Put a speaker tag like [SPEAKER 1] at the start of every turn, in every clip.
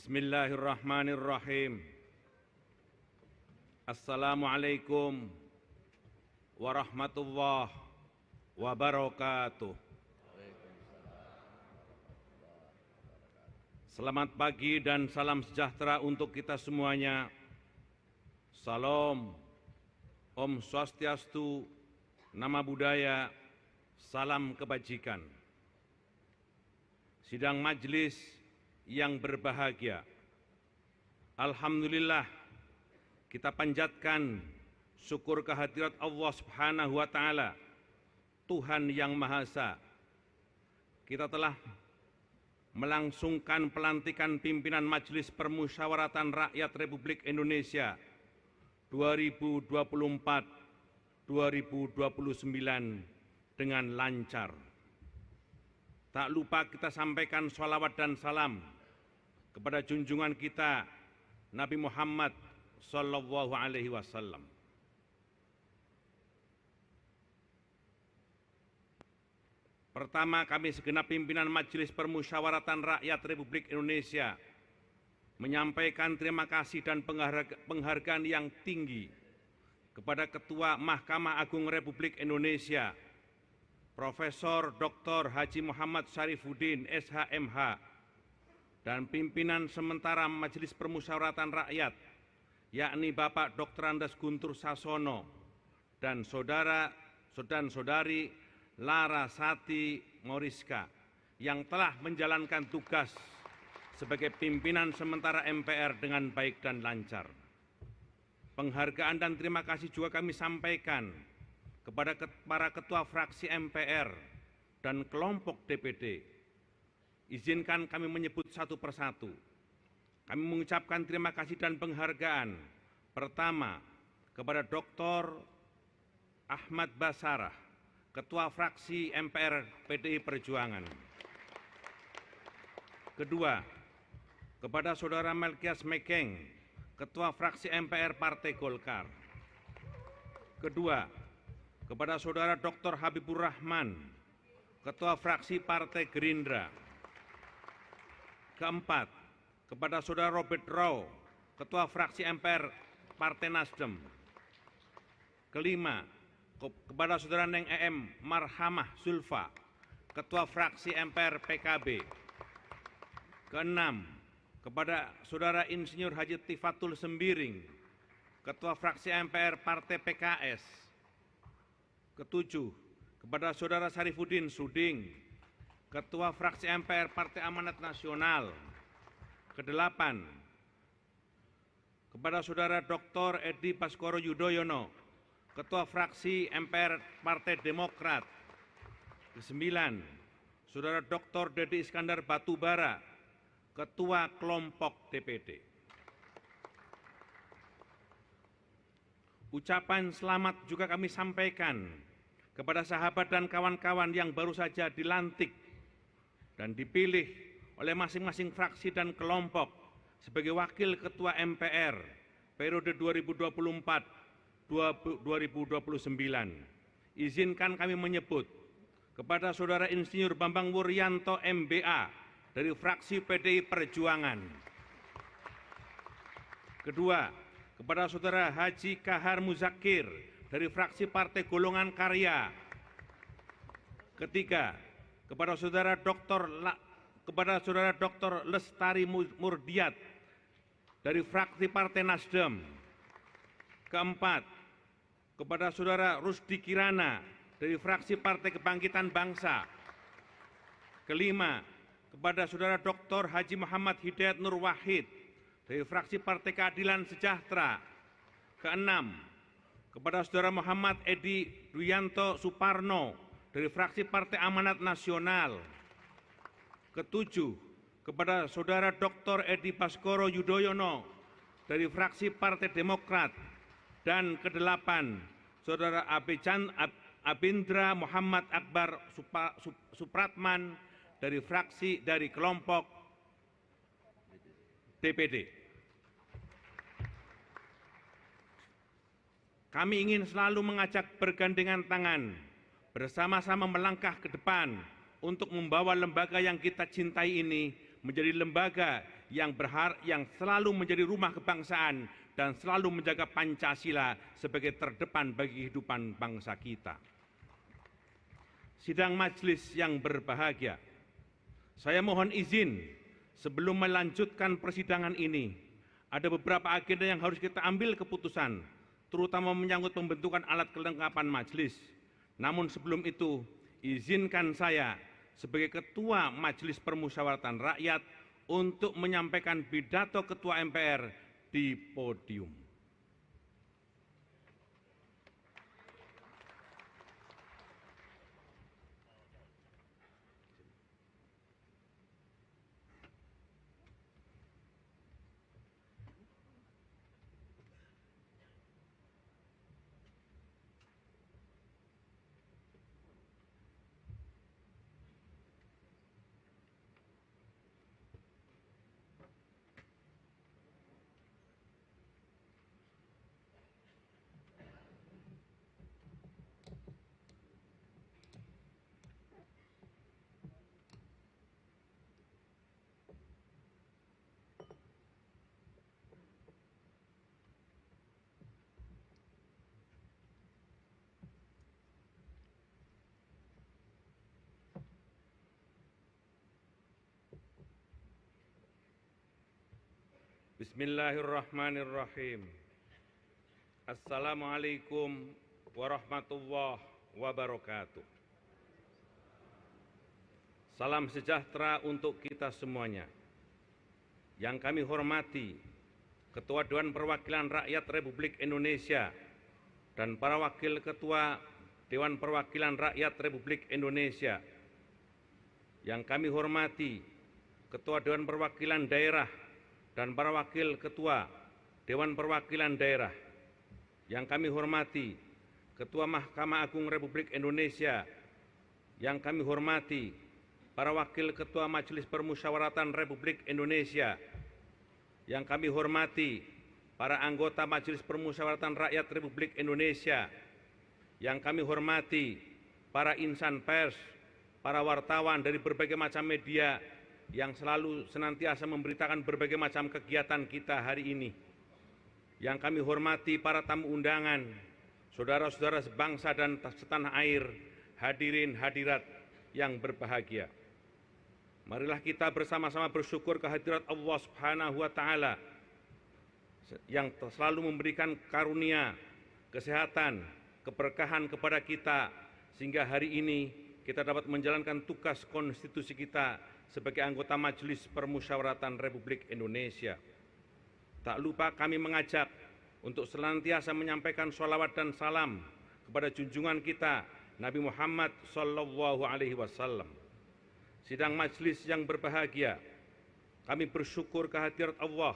[SPEAKER 1] Bismillahirrahmanirrahim. Assalamualaikum warahmatullahi wabarakatuh. Selamat pagi dan salam sejahtera untuk kita semuanya. Salam, Om Swastiastu, Nama Budaya, salam kebajikan. Sidang majelis yang berbahagia, alhamdulillah kita panjatkan syukur kehadirat Allah Subhanahu wa Ta'ala, Tuhan yang Maha Esa. Kita telah melangsungkan pelantikan pimpinan Majelis Permusyawaratan Rakyat Republik Indonesia 2024-2029 dengan lancar. Tak lupa kita sampaikan sholawat dan salam kepada junjungan kita Nabi Muhammad Sallallahu Alaihi Wasallam. Pertama, kami segenap pimpinan Majelis Permusyawaratan Rakyat Republik Indonesia menyampaikan terima kasih dan penghargaan yang tinggi kepada Ketua Mahkamah Agung Republik Indonesia, Profesor Dr. Haji Muhammad Syarifuddin, SHMH, dan pimpinan sementara Majelis Permusyawaratan Rakyat, yakni Bapak Dr. Andes Guntur Sasono dan saudari Lara Sati Moriska yang telah menjalankan tugas sebagai pimpinan sementara MPR dengan baik dan lancar. Penghargaan dan terima kasih juga kami sampaikan kepada para ketua fraksi MPR dan kelompok DPD. Izinkan kami menyebut satu persatu. Kami mengucapkan terima kasih dan penghargaan pertama kepada Dr. Ahmad Basarah, Ketua Fraksi MPR PDI Perjuangan. Kedua, kepada Saudara Melkias Mekeng, Ketua Fraksi MPR Partai Golkar. Kedua, kepada Saudara Dr. Habibur Rahman, Ketua Fraksi Partai Gerindra. Keempat, kepada Saudara Robert Rau, Ketua Fraksi MPR Partai Nasdem. Kelima, kepada Saudara Neng EM Marhamah Zulfa, Ketua Fraksi MPR PKB. Keenam, kepada Saudara Insinyur Haji Tifatul Sembiring, Ketua Fraksi MPR Partai PKS. Ketujuh, kepada Saudara Syarifuddin Suding, Ketua Fraksi MPR Partai Amanat Nasional. Kedelapan, kepada Saudara Dr. Edi Baskoro Yudhoyono, Ketua Fraksi MPR Partai Demokrat. Kesembilan, Saudara Dr. Dedi Iskandar Batubara, Ketua Kelompok DPD. Ucapan selamat juga kami sampaikan kepada sahabat dan kawan-kawan yang baru saja dilantik dan dipilih oleh masing-masing fraksi dan kelompok sebagai wakil ketua MPR periode 2024-2029. Izinkan kami menyebut kepada Saudara Insinyur Bambang Wuryanto MBA dari fraksi PDI Perjuangan. Kedua, kepada Saudara Haji Kahar Muzakir dari fraksi Partai Golongan Karya. Ketiga, kepada Saudara Dr. Lestari Murdiat dari fraksi Partai Nasdem. Keempat, kepada Saudara Rusdi Kirana dari fraksi Partai Kebangkitan Bangsa. Kelima, kepada Saudara Dr. Haji Muhammad Hidayat Nur Wahid dari fraksi Partai Keadilan Sejahtera. Keenam, kepada Saudara Muhammad Edi Duyanto Suparno dari fraksi Partai Amanat Nasional. Ketujuh, kepada Saudara Dr. Edi Baskoro Yudhoyono dari fraksi Partai Demokrat. Dan kedelapan, Saudara Abindra Muhammad Akbar Supratman dari kelompok DPD. Kami ingin selalu mengajak bergandengan tangan, bersama-sama melangkah ke depan untuk membawa lembaga yang kita cintai ini menjadi lembaga yang selalu menjadi rumah kebangsaan dan selalu menjaga Pancasila sebagai terdepan bagi kehidupan bangsa kita. Sidang majelis yang berbahagia, saya mohon izin sebelum melanjutkan persidangan ini, ada beberapa agenda yang harus kita ambil keputusan, terutama menyangkut pembentukan alat kelengkapan majelis. Namun sebelum itu, izinkan saya sebagai Ketua Majelis Permusyawaratan Rakyat untuk menyampaikan pidato Ketua MPR di podium. Bismillahirrahmanirrahim. Assalamualaikum warahmatullahi wabarakatuh. Salam sejahtera untuk kita semuanya. Yang kami hormati Ketua Dewan Perwakilan Rakyat Republik Indonesia dan para Wakil Ketua Dewan Perwakilan Rakyat Republik Indonesia. Yang kami hormati Ketua Dewan Perwakilan Daerah dan para Wakil Ketua Dewan Perwakilan Daerah. Yang kami hormati Ketua Mahkamah Agung Republik Indonesia. Yang kami hormati para Wakil Ketua Majelis Permusyawaratan Republik Indonesia. Yang kami hormati para anggota Majelis Permusyawaratan Rakyat Republik Indonesia. Yang kami hormati para insan pers, para wartawan dari berbagai macam media yang selalu senantiasa memberitakan berbagai macam kegiatan kita hari ini. Yang kami hormati para tamu undangan, saudara-saudara sebangsa dan setanah air, hadirin hadirat yang berbahagia. Marilah kita bersama-sama bersyukur kehadirat Allah Subhanahu wa Ta'ala yang selalu memberikan karunia, kesehatan, keberkahan kepada kita, sehingga hari ini kita dapat menjalankan tugas konstitusi kita sebagai anggota Majelis Permusyawaratan Republik Indonesia. Tak lupa kami mengajak untuk senantiasa menyampaikan sholawat dan salam kepada junjungan kita Nabi Muhammad SAW. Sidang majelis yang berbahagia, kami bersyukur kehadirat Allah.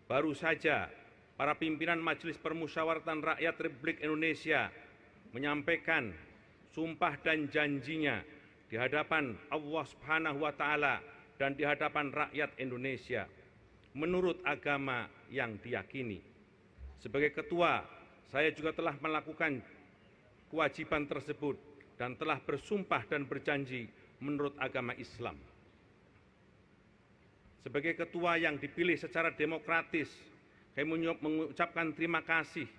[SPEAKER 1] Baru saja para pimpinan Majelis Permusyawaratan Rakyat Republik Indonesia menyampaikan sumpah dan janjinya di hadapan Allah Subhanahu wa Ta'ala dan di hadapan rakyat Indonesia menurut agama yang diyakini. Sebagai ketua, saya juga telah melakukan kewajiban tersebut dan telah bersumpah dan berjanji menurut agama Islam. Sebagai ketua yang dipilih secara demokratis, kami mengucapkan terima kasih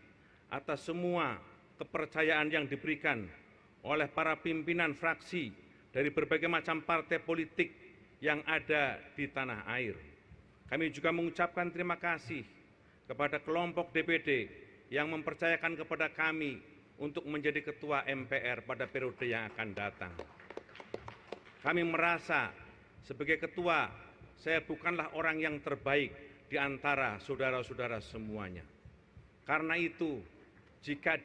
[SPEAKER 1] atas semua kepercayaan yang diberikan oleh para pimpinan fraksi dari berbagai macam partai politik yang ada di tanah air. Kami juga mengucapkan terima kasih kepada kelompok DPD yang mempercayakan kepada kami untuk menjadi ketua MPR pada periode yang akan datang. Kami merasa sebagai ketua, saya bukanlah orang yang terbaik di antara saudara-saudara semuanya. Karena itu, jika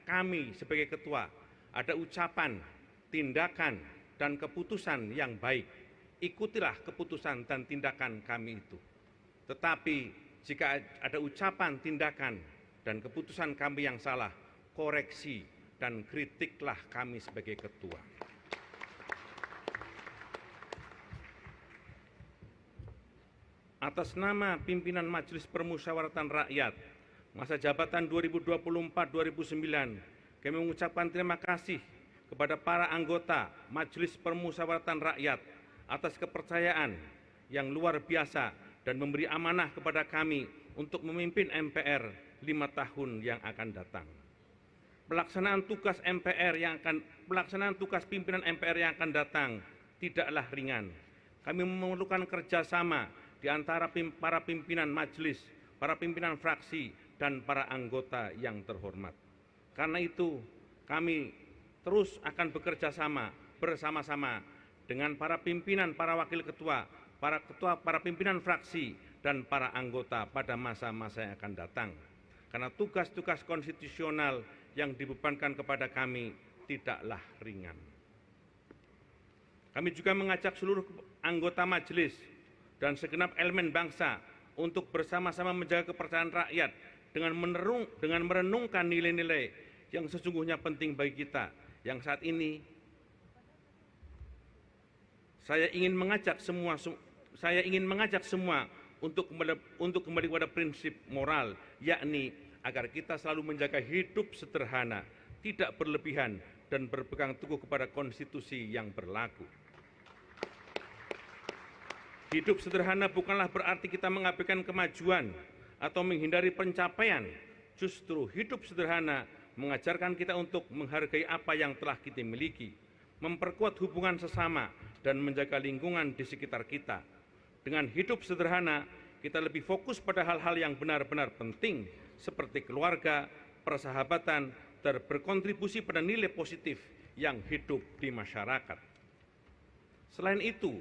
[SPEAKER 1] kami sebagai ketua ada ucapan, tindakan, dan keputusan yang baik, ikutilah keputusan dan tindakan kami itu. Tetapi jika ada ucapan, tindakan, dan keputusan kami yang salah, koreksi dan kritiklah kami sebagai ketua. Atas nama pimpinan Majelis Permusyawaratan Rakyat, masa jabatan 2024-2009, kami mengucapkan terima kasih kepada para anggota Majelis Permusyawaratan Rakyat atas kepercayaan yang luar biasa dan memberi amanah kepada kami untuk memimpin MPR 5 tahun yang akan datang. Pelaksanaan tugas pimpinan MPR yang akan datang tidaklah ringan. Kami memerlukan kerjasama di antara para pimpinan majelis, para pimpinan fraksi, dan para anggota yang terhormat. Karena itu, kami terus akan bekerja sama bersama-sama dengan para pimpinan, para wakil ketua, para pimpinan fraksi, dan para anggota pada masa-masa yang akan datang. Karena tugas-tugas konstitusional yang dibebankan kepada kami tidaklah ringan. Kami juga mengajak seluruh anggota majelis dan segenap elemen bangsa untuk bersama-sama menjaga kepercayaan rakyat dengan merenungkan nilai-nilai yang sesungguhnya penting bagi kita. Yang saat ini saya ingin mengajak semua untuk kembali kepada prinsip moral, yakni agar kita selalu menjaga hidup sederhana, tidak berlebihan, dan berpegang teguh kepada konstitusi yang berlaku. Hidup sederhana bukanlah berarti kita mengabaikan kemajuan atau menghindari pencapaian. Justru hidup sederhana mengajarkan kita untuk menghargai apa yang telah kita miliki, memperkuat hubungan sesama, dan menjaga lingkungan di sekitar kita. Dengan hidup sederhana, kita lebih fokus pada hal-hal yang benar-benar penting, seperti keluarga, persahabatan, dan berkontribusi pada nilai positif yang hidup di masyarakat. Selain itu,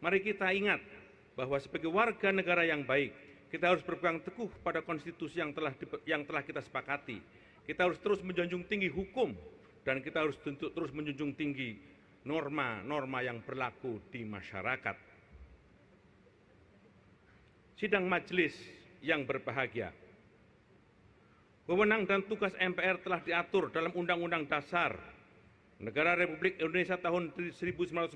[SPEAKER 1] mari kita ingat bahwa sebagai warga negara yang baik, kita harus berpegang teguh pada konstitusi yang telah kita sepakati. Kita harus terus menjunjung tinggi hukum, dan kita harus terus menjunjung tinggi norma-norma yang berlaku di masyarakat. Sidang majelis yang berbahagia. Wewenang dan tugas MPR telah diatur dalam Undang-Undang Dasar Negara Republik Indonesia tahun 1945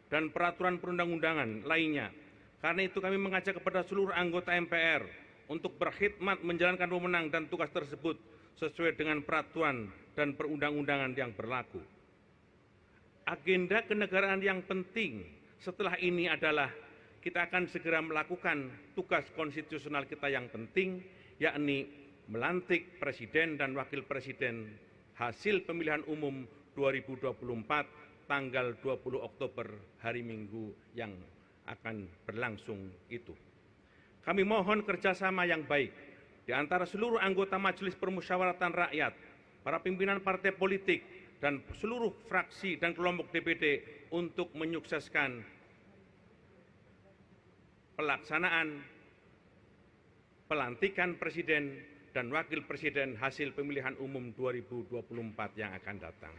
[SPEAKER 1] dan peraturan perundang-undangan lainnya. Karena itu kami mengajak kepada seluruh anggota MPR untuk berkhidmat menjalankan wewenang dan tugas tersebut sesuai dengan peraturan dan perundang-undangan yang berlaku. Agenda kenegaraan yang penting setelah ini adalah kita akan segera melakukan tugas konstitusional kita yang penting, yakni melantik Presiden dan Wakil Presiden hasil pemilihan umum 2024 tanggal 20 Oktober hari Minggu yang akan berlangsung itu. Kami mohon kerjasama yang baik di antara seluruh anggota Majelis Permusyawaratan Rakyat, para pimpinan partai politik, dan seluruh fraksi dan kelompok DPD untuk menyukseskan pelaksanaan pelantikan Presiden dan Wakil Presiden hasil pemilihan umum 2024 yang akan datang.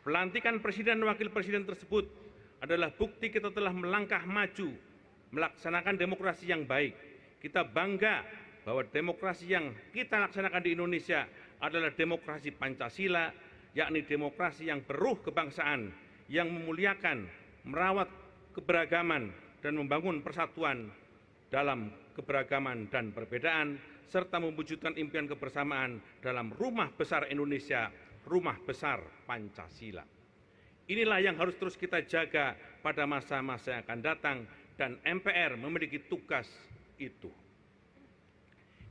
[SPEAKER 1] Pelantikan Presiden dan Wakil Presiden tersebut adalah bukti kita telah melangkah maju, melaksanakan demokrasi yang baik. Kita bangga bahwa demokrasi yang kita laksanakan di Indonesia adalah demokrasi Pancasila, yakni demokrasi yang beruh kebangsaan, yang memuliakan, merawat keberagaman, dan membangun persatuan dalam keberagaman dan perbedaan, serta mewujudkan impian kebersamaan dalam rumah besar Indonesia, rumah besar Pancasila. Inilah yang harus terus kita jaga pada masa-masa yang akan datang, dan MPR memiliki tugas itu.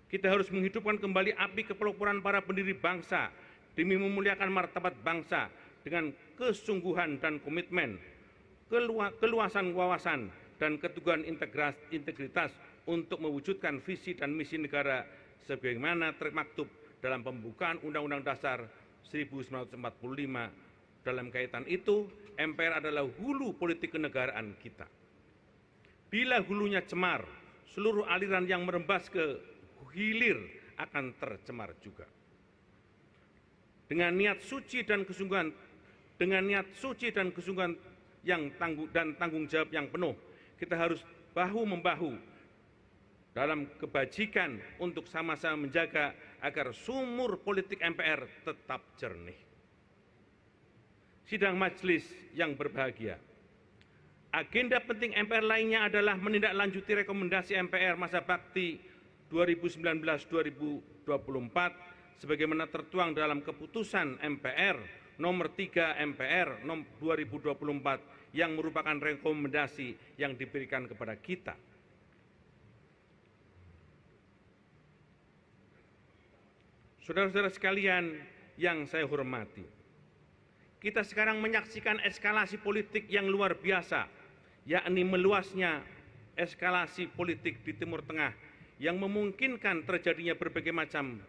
[SPEAKER 1] Kita harus menghidupkan kembali api kepeloporan para pendiri bangsa demi memuliakan martabat bangsa dengan kesungguhan dan komitmen, keluasan wawasan, dan keteguhan integritas untuk mewujudkan visi dan misi negara sebagaimana termaktub dalam pembukaan Undang-Undang Dasar 1945. Dalam kaitan itu, MPR adalah hulu politik kenegaraan kita. Bila hulunya cemar, seluruh aliran yang merembas ke hilir akan tercemar juga. Dengan niat suci dan kesungguhan yang tanggung jawab yang penuh, kita harus bahu-membahu dalam kebajikan untuk sama-sama menjaga agar sumur politik MPR tetap jernih. Sidang majelis yang berbahagia. Agenda penting MPR lainnya adalah menindaklanjuti rekomendasi MPR masa bakti 2019-2024 sebagaimana tertuang dalam keputusan MPR nomor 3 MPR 2024 yang merupakan rekomendasi yang diberikan kepada kita. Saudara-saudara sekalian yang saya hormati, kita sekarang menyaksikan eskalasi politik yang luar biasa, yakni meluasnya eskalasi politik di Timur Tengah yang memungkinkan terjadinya berbagai macam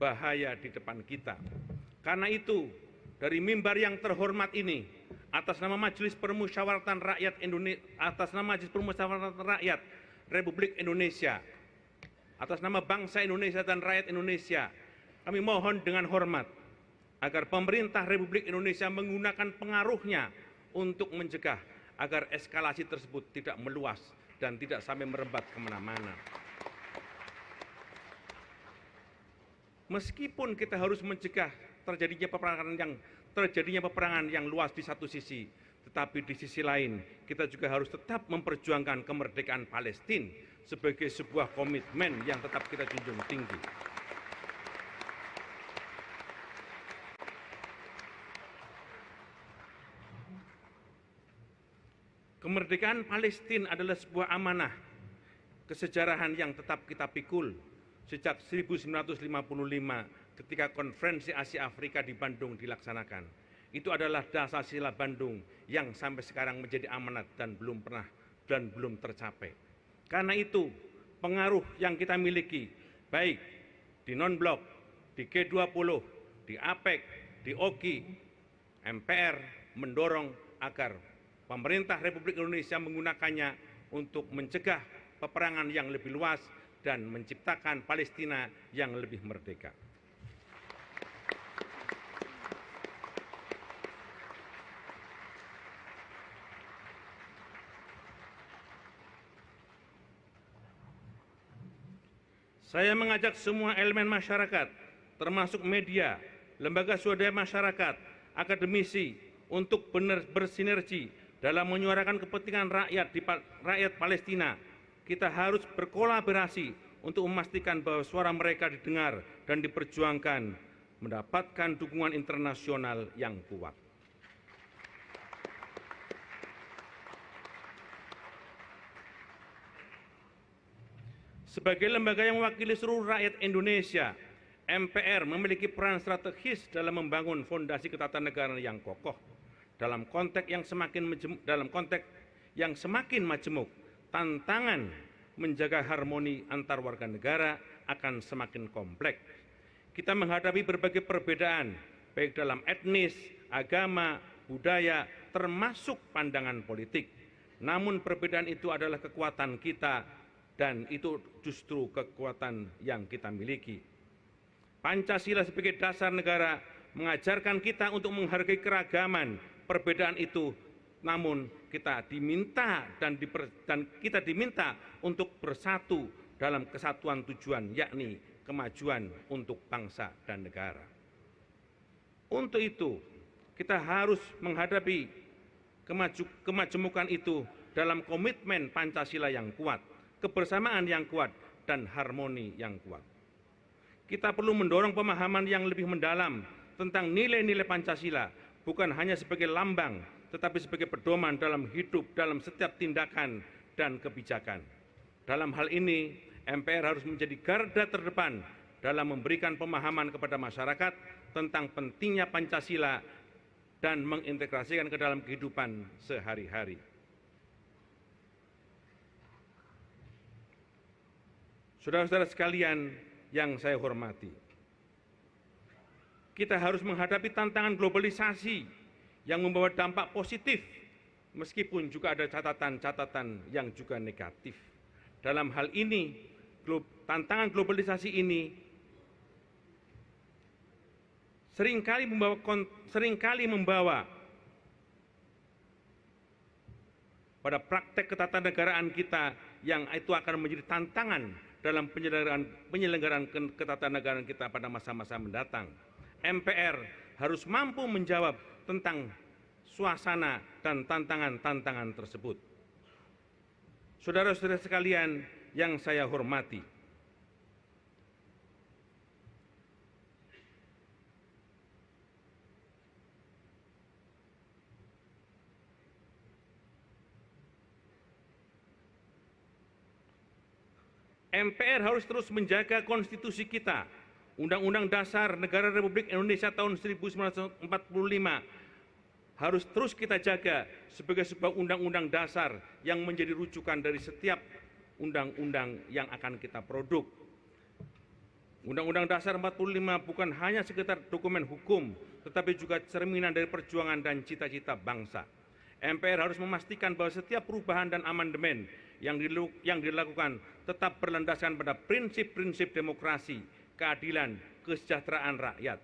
[SPEAKER 1] bahaya di depan kita. Karena itu, dari mimbar yang terhormat ini, atas nama Majelis Permusyawaratan Rakyat Republik Indonesia, atas nama bangsa Indonesia dan rakyat Indonesia, kami mohon dengan hormat agar pemerintah Republik Indonesia menggunakan pengaruhnya untuk mencegah agar eskalasi tersebut tidak meluas dan tidak sampai merebak kemana-mana. Meskipun kita harus mencegah terjadinya peperangan yang luas di satu sisi, tetapi di sisi lain kita juga harus tetap memperjuangkan kemerdekaan Palestina sebagai sebuah komitmen yang tetap kita junjung tinggi. Kemerdekaan Palestina adalah sebuah amanah kesejarahan yang tetap kita pikul sejak 1955 ketika Konferensi Asia Afrika di Bandung dilaksanakan. Itu adalah Dasar-Sila Bandung yang sampai sekarang menjadi amanat dan belum tercapai. Karena itu, pengaruh yang kita miliki, baik di non-blok, di G20, di APEC, di OKI, MPR mendorong agar pemerintah Republik Indonesia menggunakannya untuk mencegah peperangan yang lebih luas dan menciptakan Palestina yang lebih merdeka. Saya mengajak semua elemen masyarakat, termasuk media, lembaga swadaya masyarakat, akademisi, untuk bersinergi dalam menyuarakan kepentingan rakyat Palestina. Kita harus berkolaborasi untuk memastikan bahwa suara mereka didengar dan diperjuangkan, mendapatkan dukungan internasional yang kuat. Sebagai lembaga yang mewakili seluruh rakyat Indonesia, MPR memiliki peran strategis dalam membangun fondasi ketatanegaraan yang kokoh. Dalam konteks yang semakin majemuk, tantangan menjaga harmoni antar warga negara akan semakin kompleks. Kita menghadapi berbagai perbedaan, baik dalam etnis, agama, budaya, termasuk pandangan politik. Namun perbedaan itu adalah kekuatan kita dan itu justru kekuatan yang kita miliki. Pancasila sebagai dasar negara mengajarkan kita untuk menghargai keragaman perbedaan itu, namun kita diminta untuk bersatu dalam kesatuan tujuan, yakni kemajuan untuk bangsa dan negara. Untuk itu, kita harus menghadapi kemajemukan itu dalam komitmen Pancasila yang kuat, kebersamaan yang kuat, dan harmoni yang kuat. Kita perlu mendorong pemahaman yang lebih mendalam tentang nilai-nilai Pancasila, bukan hanya sebagai lambang, tetapi sebagai pedoman dalam hidup, dalam setiap tindakan dan kebijakan. Dalam hal ini, MPR harus menjadi garda terdepan dalam memberikan pemahaman kepada masyarakat tentang pentingnya Pancasila dan mengintegrasikan ke dalam kehidupan sehari-hari. Saudara-saudara sekalian yang saya hormati, kita harus menghadapi tantangan globalisasi yang membawa dampak positif, meskipun juga ada catatan-catatan yang juga negatif. Dalam hal ini, tantangan globalisasi ini seringkali membawa pada praktek ketatanegaraan kita yang itu akan menjadi tantangan dalam penyelenggaraan ketatanegaraan kita pada masa-masa mendatang. MPR harus mampu menjawab tentang suasana dan tantangan-tantangan tersebut. Saudara-saudara sekalian yang saya hormati, MPR harus terus menjaga konstitusi kita. Undang-Undang Dasar Negara Republik Indonesia tahun 1945 harus terus kita jaga sebagai sebuah undang-undang dasar yang menjadi rujukan dari setiap undang-undang yang akan kita produk. Undang-Undang Dasar 45 bukan hanya sekedar dokumen hukum, tetapi juga cerminan dari perjuangan dan cita-cita bangsa. MPR harus memastikan bahwa setiap perubahan dan amandemen yang dilakukan tetap berlandaskan pada prinsip-prinsip demokrasi, keadilan, kesejahteraan rakyat.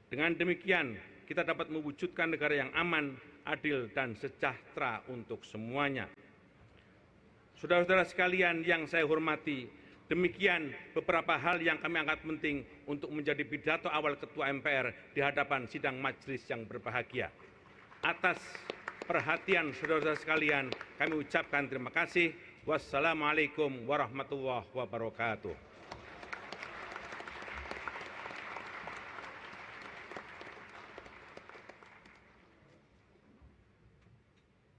[SPEAKER 1] Dengan demikian, kita dapat mewujudkan negara yang aman, adil, dan sejahtera untuk semuanya. Saudara-saudara sekalian yang saya hormati, demikian beberapa hal yang kami angkat penting untuk menjadi pidato awal Ketua MPR di hadapan sidang majelis yang berbahagia. Atas perhatian saudara-saudara sekalian, kami ucapkan terima kasih. Wassalamualaikum warahmatullahi wabarakatuh.